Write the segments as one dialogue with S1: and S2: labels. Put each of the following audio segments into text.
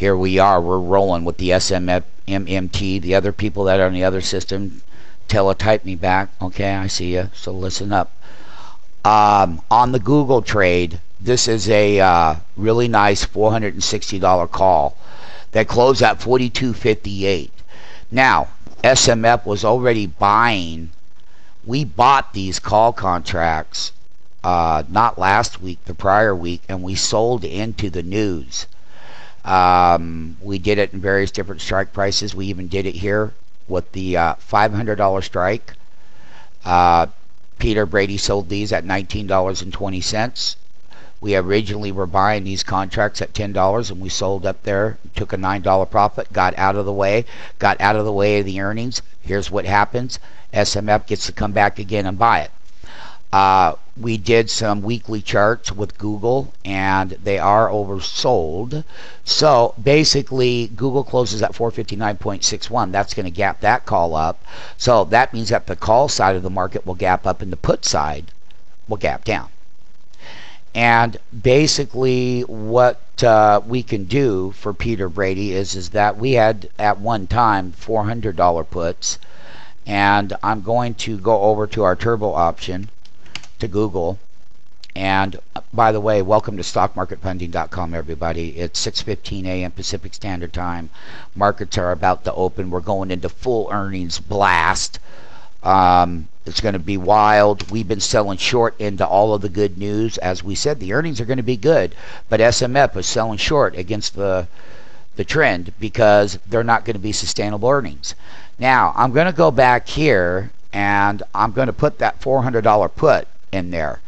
S1: here we are. We're rolling with the SMMT. The other people that are on the other system, teletype me back. Okay, I see you. So listen up. On the Google trade, this is a really nice $460 call that closed at 42.58. Now, SMF was already buying. We bought these call contracts not last week, the prior week, and we sold into the news. We did it in various different strike prices. We even did it here with the $500 strike. Peter Brady sold these at $19.20. We originally were buying these contracts at $10, and we sold up there, took a $9 profit, got out of the way of the earnings. Here's what happens. SMF gets to come back again and buy it. We did some weekly charts with Google, and they are oversold. So basically, Google closes at 459.61. That's going to gap that call up. So that means that the call side of the market will gap up and the put side will gap down. And basically what we can do for Peter Brady is that we had at one time $400 puts, and I'm going to go over to our turbo option to Google. And by the way, welcome to stockmarketfunding.com, everybody. It's 6:15 a.m. Pacific Standard Time. Markets are about to open. We're going into full earnings blast. It's going to be wild. We've been selling short into all of the good news. As we said, the earnings are going to be good, but SMF is selling short against the trend because they're not going to be sustainable earnings. Now, I'm going to go back here, and I'm going to put that $400 put in there.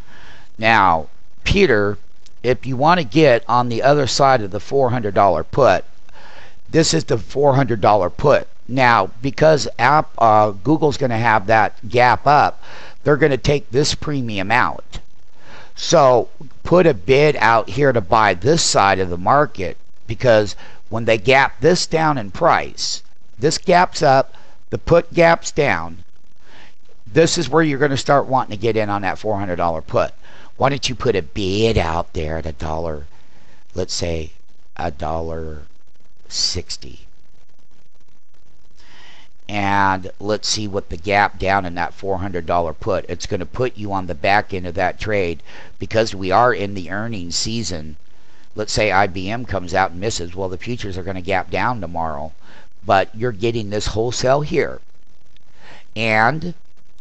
S1: Now, Peter, if you want to get on the other side of the $400 put, this is the $400 put. Now, because Google's going to have that gap up, they're going to take this premium out. So put a bid out here to buy this side of the market, because when they gap this down in price, this gaps up, the put gaps down, this is where you're going to start wanting to get in on that $400 put. Why don't you put a bid out there at $1, let's say $1.60. And let's see what the gap down in that $400 put. It's going to put you on the back end of that trade because we are in the earnings season. Let's say IBM comes out and misses. Well, the futures are going to gap down tomorrow, but you're getting this wholesale here. And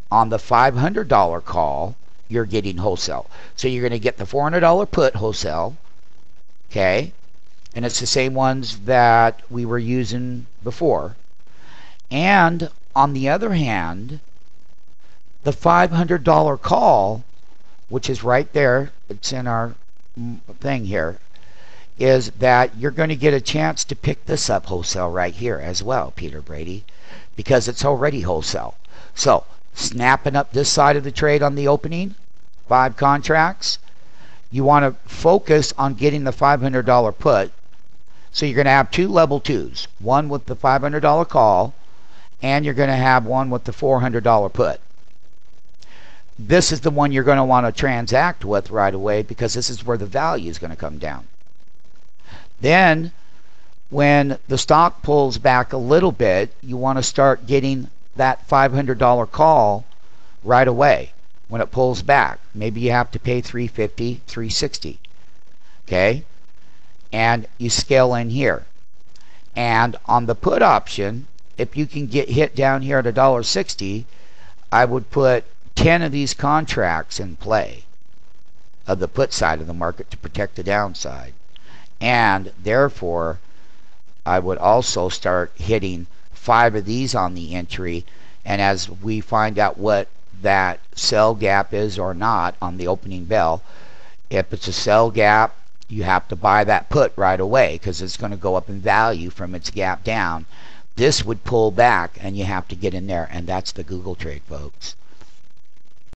S1: on the $500 call, you're getting wholesale. So you're going to get the $400 put wholesale, okay? And it's the same ones that we were using before. And on the other hand, the $500 call, which is right there, it's in our thing here, is that you're going to get a chance to pick this up wholesale right here as well, Peter Brady, because it's already wholesale. So snapping up this side of the trade on the opening, 5 contracts, you want to focus on getting the $500 put. So you're going to have 2 level 2s, one with the $500 call, and you're going to have one with the $400 put. This is the one you're going to want to transact with right away, because this is where the value is going to come down. Then when the stock pulls back a little bit, you want to start getting that $500 call right away when it pulls back. Maybe you have to pay $350, $360. Okay? And you scale in here. And on the put option, if you can get hit down here at $1.60, I would put 10 of these contracts in play of the put side of the market to protect the downside. And therefore, I would also start hitting 5 of these on the entry. And as we find out what that sell gap is or not on the opening bell, if it's a sell gap, you have to buy that put right away because it's going to go up in value from its gap down. This would pull back and you have to get in there, and that's the Google trade, folks.